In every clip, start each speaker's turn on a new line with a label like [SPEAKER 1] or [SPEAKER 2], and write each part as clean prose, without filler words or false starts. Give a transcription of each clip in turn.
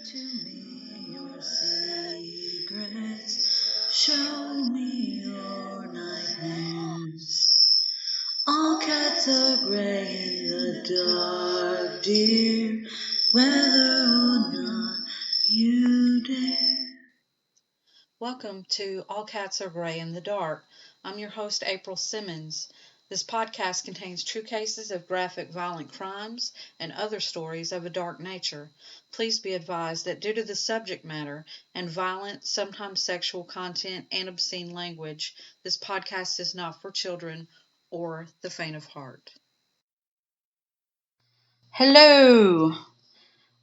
[SPEAKER 1] to me your secrets, show me your nightmares. All cats are gray in the dark, dear, whether or not you dare.
[SPEAKER 2] Welcome to All Cats Are Gray in the Dark. I'm your host, April Simmons. This podcast contains true cases of graphic violent crimes and other stories of a dark nature. Please be advised that due to the subject matter and violent, sometimes sexual content and obscene language, this podcast is not for children or the faint of heart. Hello!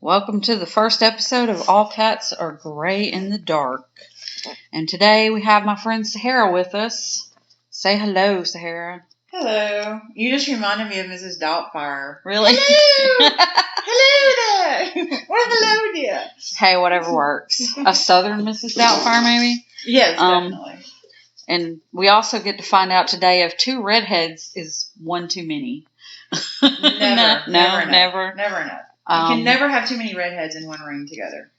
[SPEAKER 2] Welcome to the first episode of All Cats Are Gray in the Dark. And today we have my friend Sahara with us. Say hello, Sahara.
[SPEAKER 3] Hello. You just reminded me of Mrs. Doubtfire.
[SPEAKER 2] Really?
[SPEAKER 3] Hello! Hello there! Well, hello, dear.
[SPEAKER 2] Hey, whatever works. A southern Mrs. Doubtfire, maybe?
[SPEAKER 3] Yes, definitely.
[SPEAKER 2] And we also get to find out today if two redheads is one too many.
[SPEAKER 3] Never
[SPEAKER 2] Never
[SPEAKER 3] enough. You can never have too many redheads in one room together.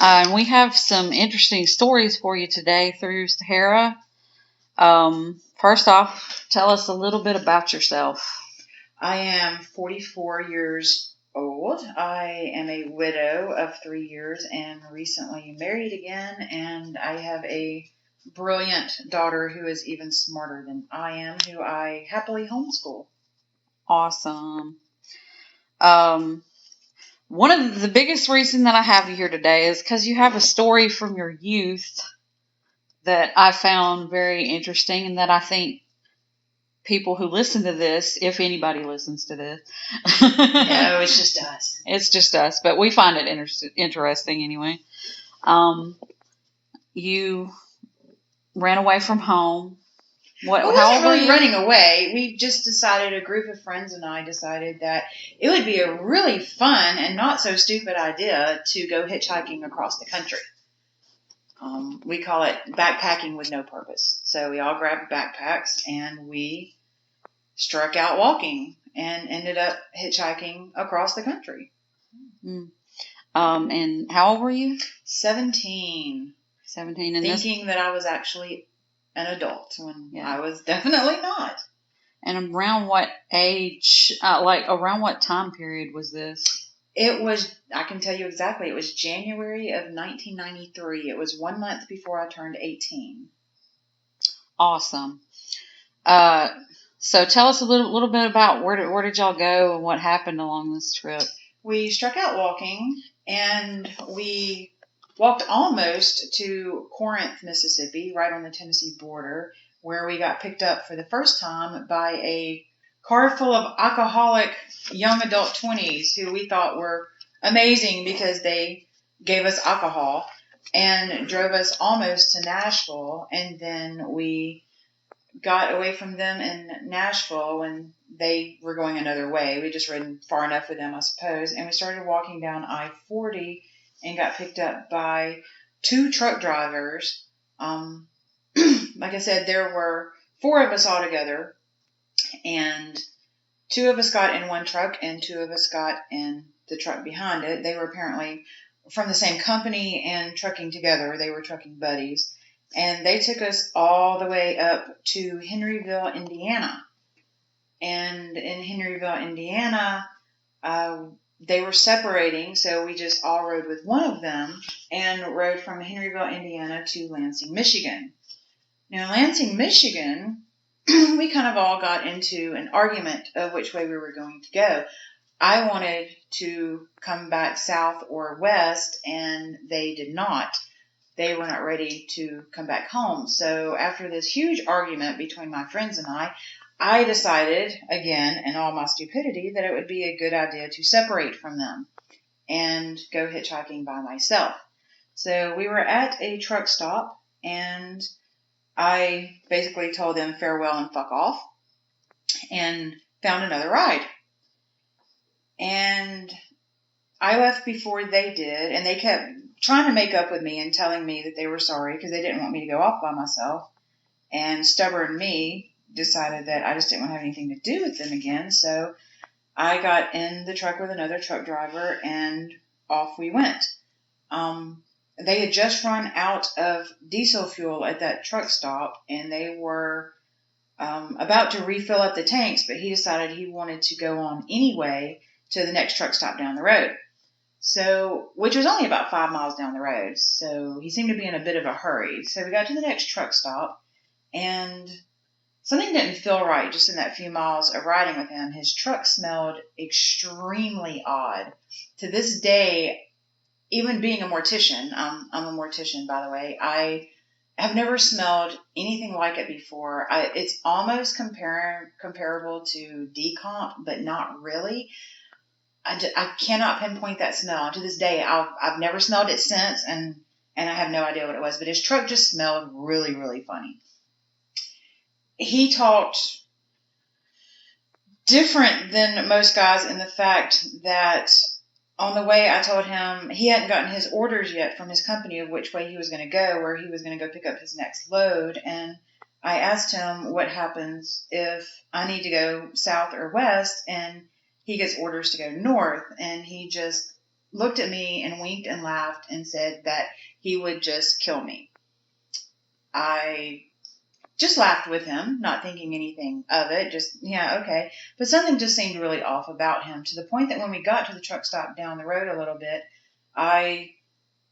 [SPEAKER 2] And we have some interesting stories for you today through Sahara. First off, tell us a little bit about yourself.
[SPEAKER 3] I am 44 years old. I am a widow of 3 years and recently married again. And I have a brilliant daughter who is even smarter than I am, who I happily homeschool.
[SPEAKER 2] Awesome. One of the biggest reason that I have you here today is because you have a story from your youth that I found very interesting and that I think people who listen to this, if anybody listens to this.
[SPEAKER 3] No, it's just us.
[SPEAKER 2] It's just us, but we find it interesting anyway. You ran away from home.
[SPEAKER 3] It wasn't really running away. We just decided, a group of friends and I decided that it would be a really fun and not so stupid idea to go hitchhiking across the country. We call it backpacking with no purpose. So we all grabbed backpacks and we struck out walking and ended up hitchhiking across the country.
[SPEAKER 2] And how old were you?
[SPEAKER 3] 17.
[SPEAKER 2] 17. And
[SPEAKER 3] thinking that I was actually an adult when I was definitely not.
[SPEAKER 2] And around what age, around what time period was this?
[SPEAKER 3] It was, I can tell you exactly, it was January of 1993. It was 1 month before I turned 18.
[SPEAKER 2] Awesome. So tell us a little bit about where did y'all go and what happened along this trip?
[SPEAKER 3] We struck out walking and we walked almost to Corinth, Mississippi, right on the Tennessee border, where we got picked up for the first time by a car full of alcoholic young adult 20s who we thought were amazing because they gave us alcohol and drove us almost to Nashville. And then we got away from them in Nashville when they were going another way. We just ridden far enough with them, I suppose. And we started walking down I-40 and got picked up by two truck drivers. Like I said, there were 4 of us all together, and 2 of us got in one truck and 2 of us got in the truck behind it. They were apparently from the same company and trucking together. They were trucking buddies, and they took us all the way up to Henryville, Indiana. And in Henryville, Indiana, they were separating, so we just all rode with one of them and rode from Henryville, Indiana to Lansing, Michigan. Now, Lansing, Michigan, we kind of all got into an argument of which way we were going to go. I wanted to come back south or west, and they did not. They were not ready to come back home. So after this huge argument between my friends and I decided, again, in all my stupidity, that it would be a good idea to separate from them and go hitchhiking by myself. So we were at a truck stop, and I basically told them farewell and fuck off and found another ride. And I left before they did, and they kept trying to make up with me and telling me that they were sorry because they didn't want me to go off by myself. And stubborn me decided that I just didn't want to have anything to do with them again. So I got in the truck with another truck driver and off we went. They had just run out of diesel fuel at that truck stop, and they were about to refill up the tanks, but he decided he wanted to go on anyway to the next truck stop down the road. So, which was only about 5 miles down the road. So he seemed to be in a bit of a hurry. So we got to the next truck stop, and something didn't feel right just in that few miles of riding with him. His truck smelled extremely odd. To this day, even being a mortician, I'm a mortician, by the way, I have never smelled anything like it before. It's almost comparable to decomp, but not really. I cannot pinpoint that smell. To this day, I've never smelled it since, and I have no idea what it was. But his truck just smelled really, really funny. He talked different than most guys in the fact that on the way I told him he hadn't gotten his orders yet from his company of which way he was going to go, where he was going to go pick up his next load. And I asked him what happens if I need to go south or west and he gets orders to go north. And he just looked at me and winked and laughed and said that he would just kill me. I just laughed with him, not thinking anything of it. Just, yeah, okay. But something just seemed really off about him, to the point that when we got to the truck stop down the road a little bit, I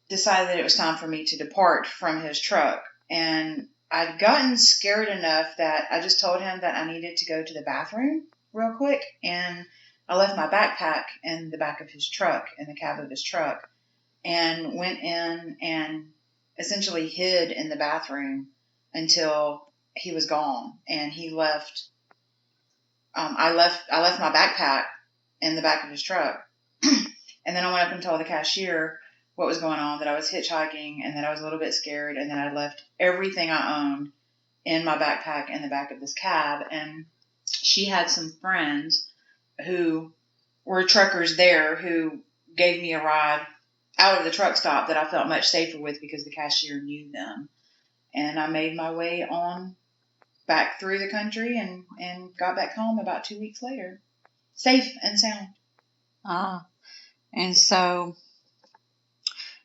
[SPEAKER 3] decided that it was time for me to depart from his truck. And I'd gotten scared enough that I just told him that I needed to go to the bathroom real quick. And I left my backpack in the back of his truck, in the cab of his truck, and went in and essentially hid in the bathroom until he was gone. And he left. I left my backpack in the back of his truck. And then I went up and told the cashier what was going on, that I was hitchhiking and that I was a little bit scared, and that I left everything I owned in my backpack in the back of this cab. And she had some friends who were truckers there who gave me a ride out of the truck stop that I felt much safer with because the cashier knew them. And I made my way on back through the country and got back home about 2 weeks later, safe and sound.
[SPEAKER 2] And so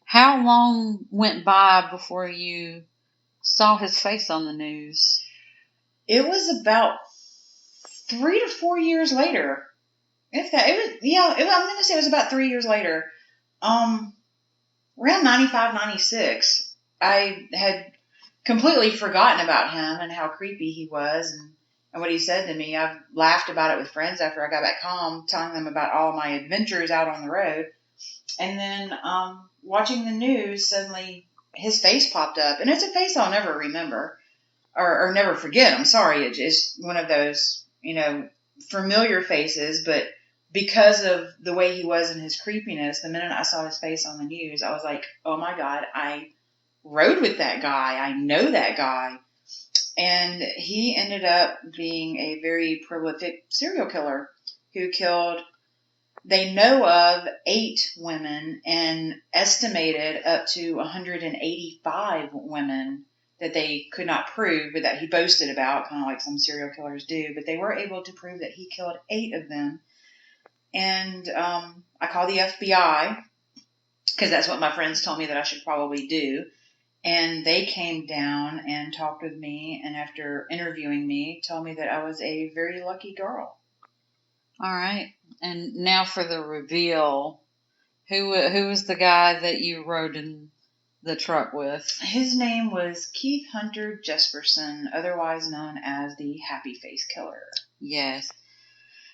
[SPEAKER 2] how long went by before you saw his face on the news?
[SPEAKER 3] It was about 3 to 4 years later. If that, I'm going to say it was about 3 years later. Around 95, 96, I had completely forgotten about him and how creepy he was and what he said to me. I've laughed about it with friends after I got back home, telling them about all my adventures out on the road. And then watching the news, suddenly his face popped up. And it's a face I'll never remember or never forget. I'm sorry. It's one of those, familiar faces. But because of the way he was and his creepiness, the minute I saw his face on the news, I was like, oh, my God, I rode with that guy. I know that guy. And he ended up being a very prolific serial killer who killed, they know of, 8 women and estimated up to 185 women that they could not prove, but that he boasted about, kind of like some serial killers do. But they were able to prove that he killed 8 of them. And I called the FBI because that's what my friends told me that I should probably do. And they came down and talked with me, and after interviewing me, told me that I was a very lucky girl.
[SPEAKER 2] All right. And now for the reveal. Who was the guy that you rode in the truck with?
[SPEAKER 3] His name was Keith Hunter Jesperson, otherwise known as the Happy Face Killer.
[SPEAKER 2] Yes.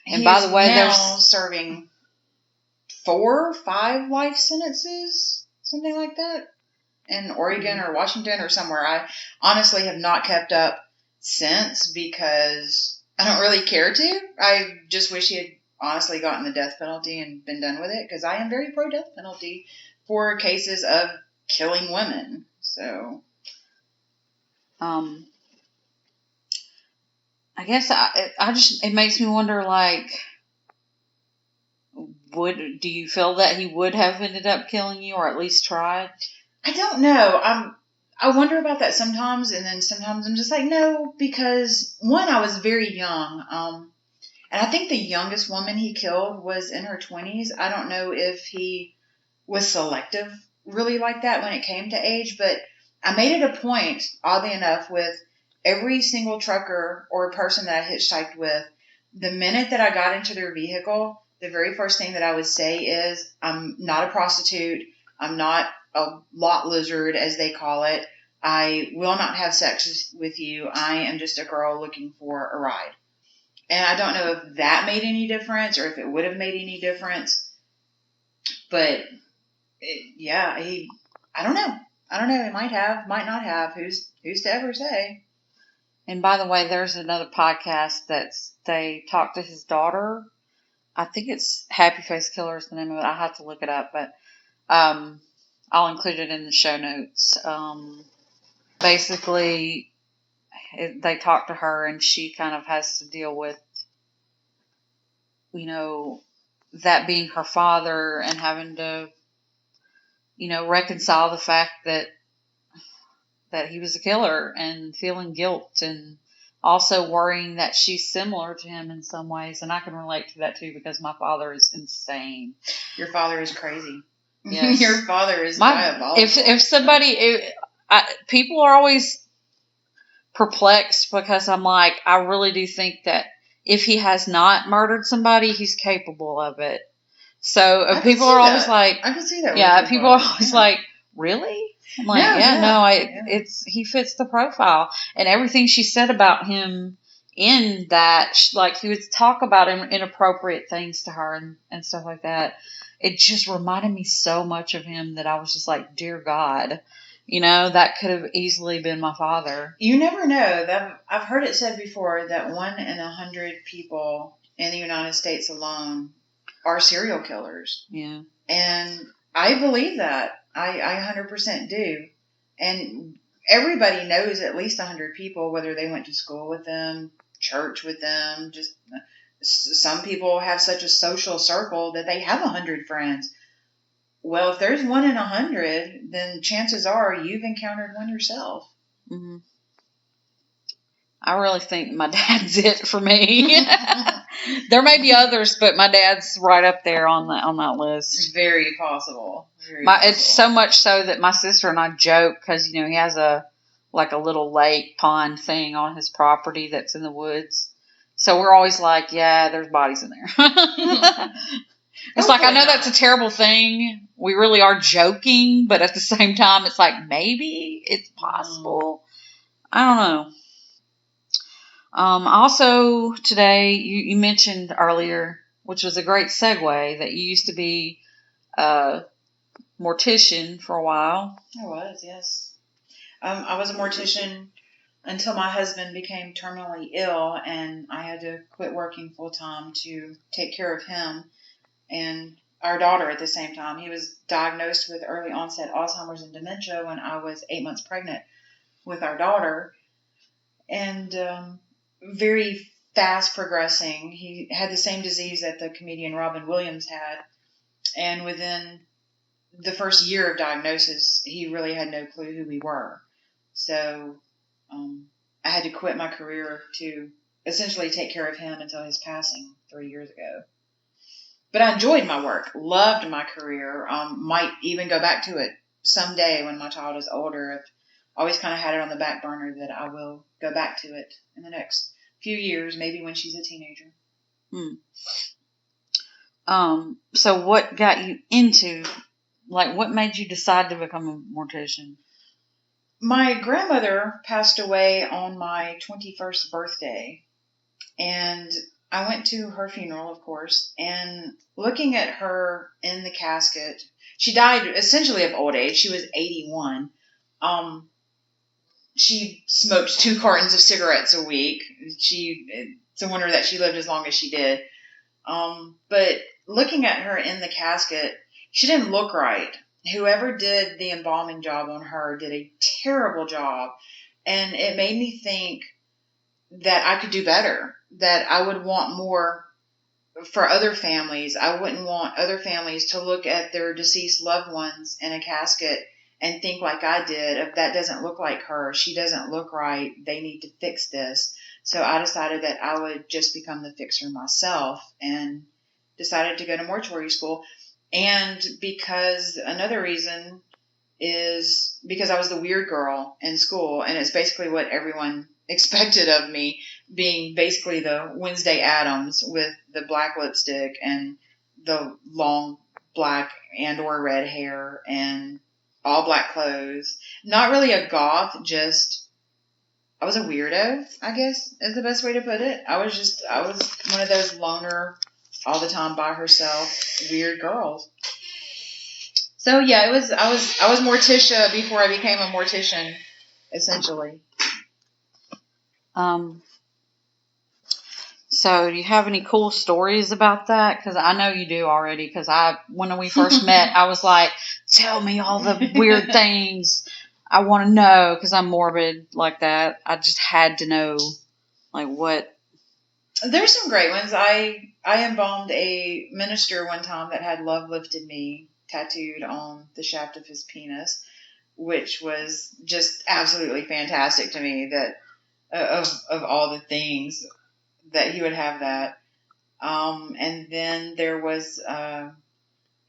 [SPEAKER 2] And by the way,
[SPEAKER 3] there's serving 4 or 5 life sentences, something like that, in Oregon or Washington or somewhere. I honestly have not kept up since because I don't really care to. I just wish he had honestly gotten the death penalty and been done with it, because I am very pro death penalty for cases of killing women. So,
[SPEAKER 2] I guess it makes me wonder, like, do you feel that he would have ended up killing you, or at least tried?
[SPEAKER 3] I don't know. I wonder about that sometimes, and then sometimes I'm just like, no, because one, I was very young, and I think the youngest woman he killed was in her 20s. I don't know if he was selective really like that when it came to age, but I made it a point, oddly enough, with every single trucker or person that I hitchhiked with, the minute that I got into their vehicle, the very first thing that I would say is, I'm not a prostitute. I'm not a lot lizard, as they call it. I will not have sex with you. I am just a girl looking for a ride. And I don't know if that made any difference or if it would have made any difference. But, I don't know. I don't know. It might have, might not have. Who's to ever say?
[SPEAKER 2] And by the way, there's another podcast they talk to his daughter. I think it's Happy Face Killer is the name of it. I have to look it up, but I'll include it in the show notes. Basically, they talk to her, and she kind of has to deal with, that being her father and having to, reconcile the fact that he was a killer and feeling guilt and also worrying that she's similar to him in some ways. And I can relate to that too because my father is insane.
[SPEAKER 3] Your father is crazy.
[SPEAKER 2] Yes.
[SPEAKER 3] Your father is diabolical.
[SPEAKER 2] If somebody, people are always perplexed because I'm like, I really do think that if he has not murdered somebody, he's capable of it. So people are always like,
[SPEAKER 3] I can see that.
[SPEAKER 2] Yeah, people are always like, really? I'm like, he fits the profile. And everything she said about him in that, like he would talk about inappropriate things to her and stuff like that. It just reminded me so much of him that I was just like, dear God, that could have easily been my father.
[SPEAKER 3] You never know. I've heard it said before that 1 in 100 people in the United States alone are serial killers.
[SPEAKER 2] Yeah.
[SPEAKER 3] And I believe that. I 100% do. And everybody knows at least 100 people, whether they went to school with them, church with them, just some people have such a social circle that they have 100 friends. Well, if there's 1 in 100, then chances are you've encountered one yourself.
[SPEAKER 2] Mm-hmm. I really think my dad's it for me. There may be others, but my dad's right up there on that list.
[SPEAKER 3] It's very possible.
[SPEAKER 2] It's so much so that my sister and I joke because he has a little lake pond thing on his property that's in the woods. So we're always like, yeah, there's bodies in there. It's like, I know that's a terrible thing. We really are joking, but at the same time, it's like maybe it's possible. I don't know. Also today, you mentioned earlier, which was a great segue, that you used to be a mortician for a while.
[SPEAKER 3] I was, yes. I was a mortician until my husband became terminally ill, and I had to quit working full time to take care of him and our daughter at the same time. He was diagnosed with early onset Alzheimer's and dementia when I was 8 months pregnant with our daughter. And very fast progressing. He had the same disease that the comedian Robin Williams had. And within the first year of diagnosis, he really had no clue who we were. So I had to quit my career to essentially take care of him until his passing 3 years ago. But I enjoyed my work, loved my career, might even go back to it someday when my child is older. I've always kind of had it on the back burner that I will go back to it in the next few years, maybe when she's a teenager.
[SPEAKER 2] So what got you into, what made you decide to become a mortician?
[SPEAKER 3] My grandmother passed away on my 21st birthday, and I went to her funeral, of course, and looking at her in the casket, she died essentially of old age. She was 81. She smoked 2 cartons of cigarettes a week. It's a wonder that she lived as long as she did. But looking at her in the casket, she didn't look right. Whoever did the embalming job on her did a terrible job. And it made me think that I could do better, that I would want more for other families. I wouldn't want other families to look at their deceased loved ones in a casket and think like I did, if that doesn't look like her, she doesn't look right, they need to fix this. So I decided that I would just become the fixer myself and decided to go to mortuary school. And because another reason, is because I was the weird girl in school, and it's basically what everyone expected of me, being basically the Wednesday Addams with the black lipstick and the long black and or red hair and all black clothes. Not really a goth, just I was a weirdo, I guess is the best way to put it. I was one of those loner, all the time by herself, weird girls. So yeah, I was Morticia before I became a mortician, essentially.
[SPEAKER 2] So do you have any cool stories about that? Because I know you do already. Because when we first met, I was like, tell me all the weird things. I want to know, because I'm morbid like that. I just had to know, like, what.
[SPEAKER 3] There's some great ones. I embalmed a minister one time that had "Love Lifted Me" tattooed on the shaft of his penis, which was just absolutely fantastic to me. That of all the things that he would have that. And then there was a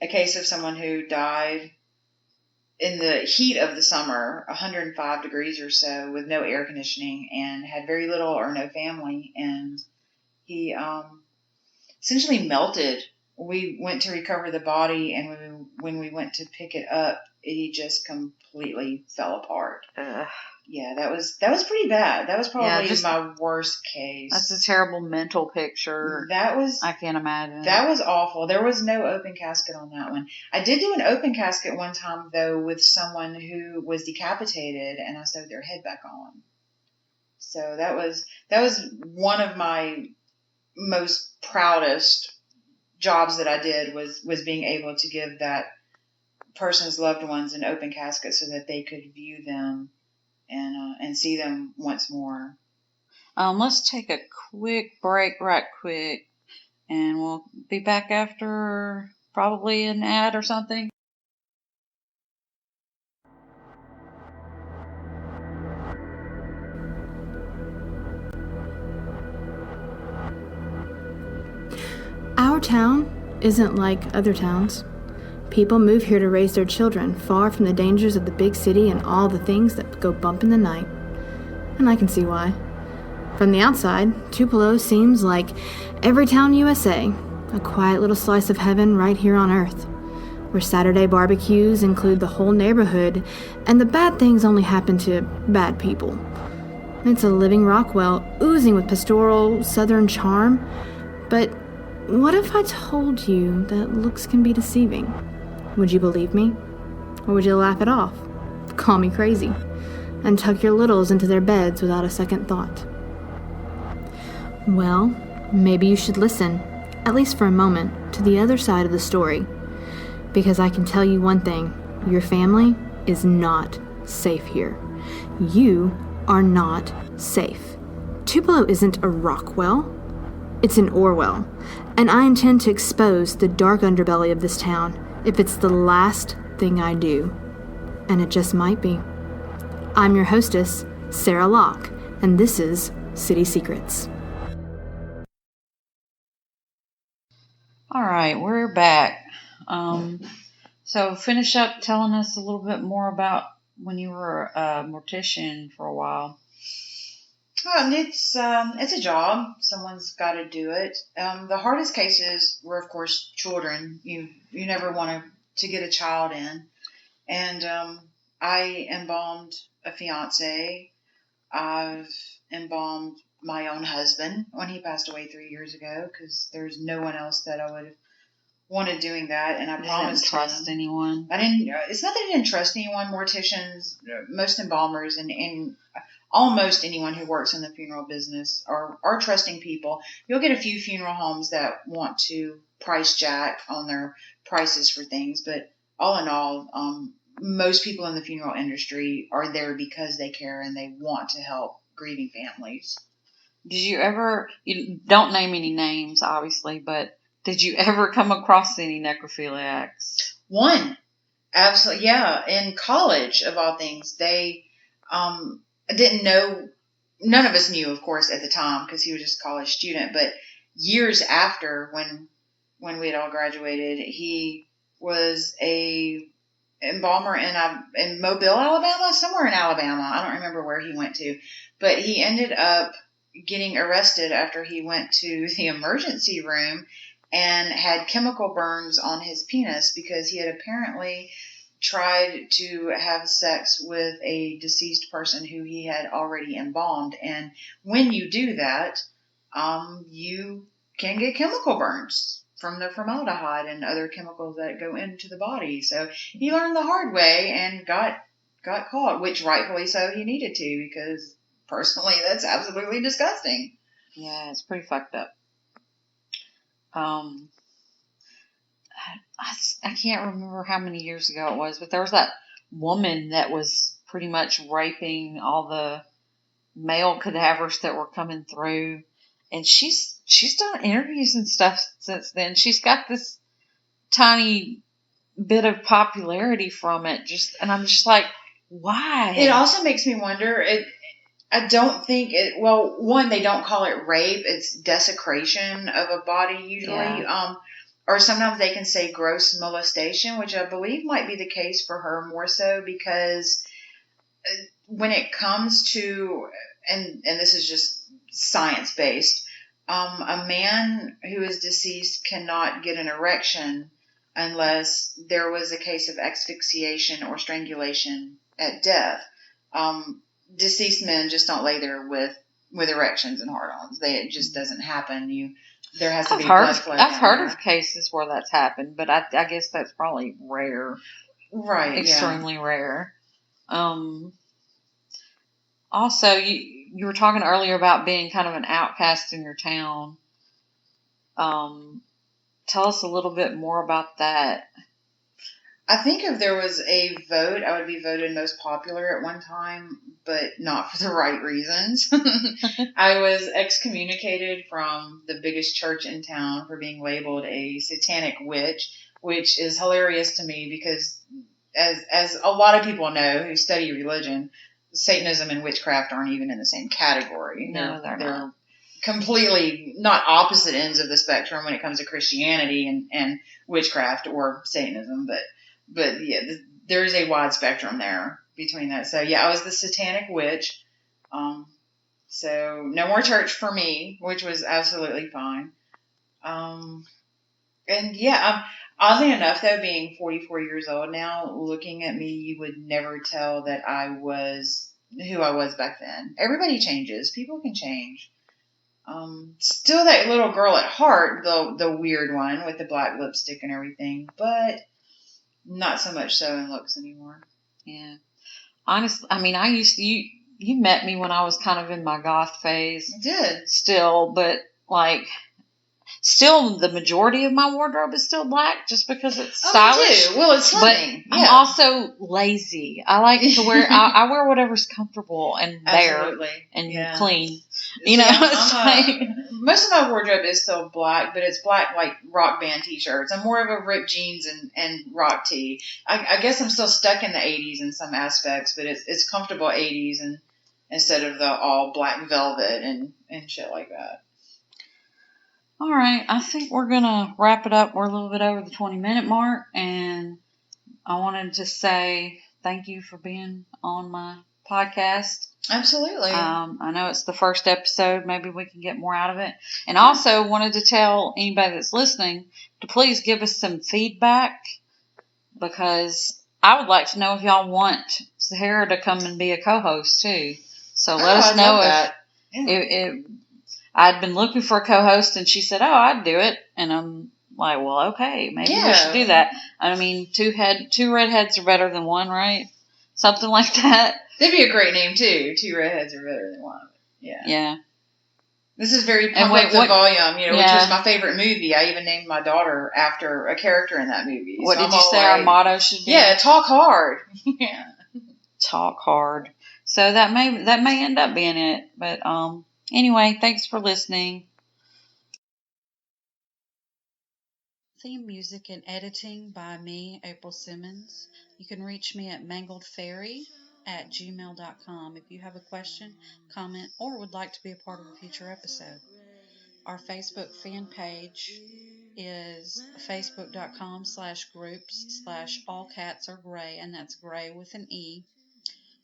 [SPEAKER 3] case of someone who died in the heat of the summer, 105 degrees or so, with no air conditioning, and had very little or no family, and he essentially melted. We went to recover the body, and when we went to pick it up, he just completely fell apart. Yeah, that was pretty bad. That was probably my worst case.
[SPEAKER 2] That's a terrible mental picture. I can't imagine.
[SPEAKER 3] That was awful. There was no open casket on that one. I did do an open casket one time, though, with someone who was decapitated, and I sewed their head back on. So that was one of my most proudest jobs that I did was being able to give that person's loved ones an open casket so that they could view them and see them once more.
[SPEAKER 2] Let's take a quick break right quick, and we'll be back after probably an ad or something.
[SPEAKER 4] Our town isn't like other towns. People move here to raise their children far from the dangers of the big city and all the things that go bump in the night. And I can see why. From the outside, Tupelo seems like every town USA, a quiet little slice of heaven right here on Earth, where Saturday barbecues include the whole neighborhood and the bad things only happen to bad people. It's a living Rockwell, oozing with pastoral southern charm, but what if I told you that looks can be deceiving? Would you believe me? Or would you laugh it off, call me crazy, and tuck your littles into their beds without a second thought? Well, maybe you should listen, at least for a moment, to the other side of the story. Because I can tell you one thing, your family is not safe here. You are not safe. Tupelo isn't a Rockwell. It's an Orwell, and I intend to expose the dark underbelly of this town if it's the last thing I do. And it just might be. I'm your hostess, Sarah Locke, and this is City Secrets.
[SPEAKER 2] All right, we're back. So finish up telling us a little bit more about when you were a mortician for a while.
[SPEAKER 3] It's a job. Someone's got to do it. The hardest cases were, of course, children. You never want to get a child in. And I embalmed a fiance. I've embalmed my own husband when he passed away 3 years ago, because there's no one else that I would have wanted doing that. And I promised
[SPEAKER 2] didn't trust anyone.
[SPEAKER 3] I didn't. It's not that I didn't trust anyone. Morticians, most embalmers, and almost anyone who works in the funeral business are trusting people. You'll get a few funeral homes that want to price jack on their prices for things, but all in all, most people in the funeral industry are there because they care and they want to help grieving families.
[SPEAKER 2] Did you ever, you don't name any names, obviously, but did you ever come across any necrophiliacs?
[SPEAKER 3] One. Absolutely, yeah. In college, of all things, they didn't know. None of us knew, of course, at the time, because he was just a college student. But years after, when we had all graduated, he was a embalmer in Mobile, Alabama, somewhere in Alabama. I don't remember where he went to, but he ended up getting arrested after he went to the emergency room and had chemical burns on his penis because he had apparently tried to have sex with a deceased person who he had already embalmed. And when you do that, you can get chemical burns from the formaldehyde and other chemicals that go into the body. So he learned the hard way and got caught, which rightfully so he needed to, because personally that's absolutely disgusting.
[SPEAKER 2] Yeah, it's pretty fucked up. I can't remember how many years ago it was, but there was that woman that was pretty much raping all the male cadavers that were coming through, and she's done interviews and stuff since then. She's got this tiny bit of popularity from it, and I'm just like, why?
[SPEAKER 3] It also makes me wonder. I don't think it. Well, one, they don't call it rape; it's desecration of a body usually.
[SPEAKER 2] Yeah.
[SPEAKER 3] Or sometimes they can say gross molestation, which I believe might be the case for her more so, because when it comes to, and this is just science based, a man who is deceased cannot get an erection unless there was a case of asphyxiation or strangulation at death. Deceased men just don't lay there with erections and hard-ons. It just doesn't happen. There has to be blood flow.
[SPEAKER 2] I've heard of cases where that's happened, but I guess that's probably rare.
[SPEAKER 3] Right.
[SPEAKER 2] Extremely rare. Also, you were talking earlier about being kind of an outcast in your town. Tell us a little bit more about that.
[SPEAKER 3] I think if there was a vote, I would be voted most popular at one time, but not for the right reasons. I was excommunicated from the biggest church in town for being labeled a satanic witch, which is hilarious to me because, as a lot of people know who study religion, Satanism and witchcraft aren't even in the same category.
[SPEAKER 2] No, they're not.
[SPEAKER 3] Completely not opposite ends of the spectrum when it comes to Christianity and witchcraft or Satanism, but yeah, there is a wide spectrum there between that. So yeah, I was the satanic witch. So no more church for me, which was absolutely fine. And yeah, oddly enough though, being 44 years old now, looking at me, you would never tell that I was who I was back then. Everybody changes. People can change. Still that little girl at heart, the weird one with the black lipstick and everything, but not so much so in looks anymore.
[SPEAKER 2] Yeah. Honestly, I mean, you met me when I was kind of in my goth phase.
[SPEAKER 3] I did.
[SPEAKER 2] Still, but still the majority of my wardrobe is still black just because it's stylish.
[SPEAKER 3] Me too. Well, it's slimming.
[SPEAKER 2] But I'm also lazy. I like to wear, I wear whatever's comfortable and bare and clean. You know,
[SPEAKER 3] most of my wardrobe is still black, but it's black like rock band t-shirts. I'm more of a ripped jeans and rock tee. I guess I'm still stuck in the 80s in some aspects, but it's comfortable 80s and instead of the all black velvet and shit like that.
[SPEAKER 2] All right, I think we're going to wrap it up. We're a little bit over the 20-minute mark, and I wanted to say thank you for being on my podcast.
[SPEAKER 3] Absolutely.
[SPEAKER 2] I know it's the first episode. Maybe we can get more out of it. And also wanted to tell anybody that's listening to please give us some feedback because I would like to know if y'all want Sahara to come and be a co-host too. So let us know if I'd been looking for a co-host and she said, "Oh, I'd do it." And I'm like, "Well, okay, maybe we should do that." I mean, two redheads are better than one, right? Something like that.
[SPEAKER 3] That'd be a great name too. Two redheads are better than one. Yeah.
[SPEAKER 2] Yeah.
[SPEAKER 3] This is very pump up the volume, which was my favorite movie. I even named my daughter after a character in that movie.
[SPEAKER 2] What did you say our motto should be?
[SPEAKER 3] Yeah, talk hard. Yeah.
[SPEAKER 2] Talk hard. So that may end up being it. But anyway, thanks for listening. Theme music and editing by me, April Simmons. You can reach me at mangledfairy@gmail.com if you have a question, comment, or would like to be a part of a future episode. Our Facebook fan page is facebook.com/groups/allcatsaregray, and that's gray with an E.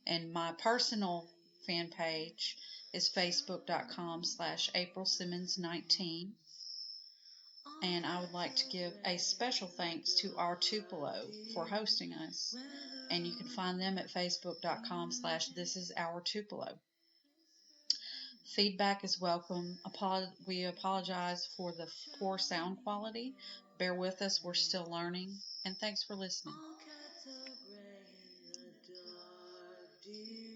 [SPEAKER 2] And my personal fan page is facebook.com/April Simmons 19. And I would like to give a special thanks to Our Tupelo for hosting us. And you can find them at facebook.com/This is Our Tupelo. Feedback is welcome. We apologize for the poor sound quality. Bear with us, we're still learning. And thanks for listening.
[SPEAKER 1] All cats are gray in the dark, dear.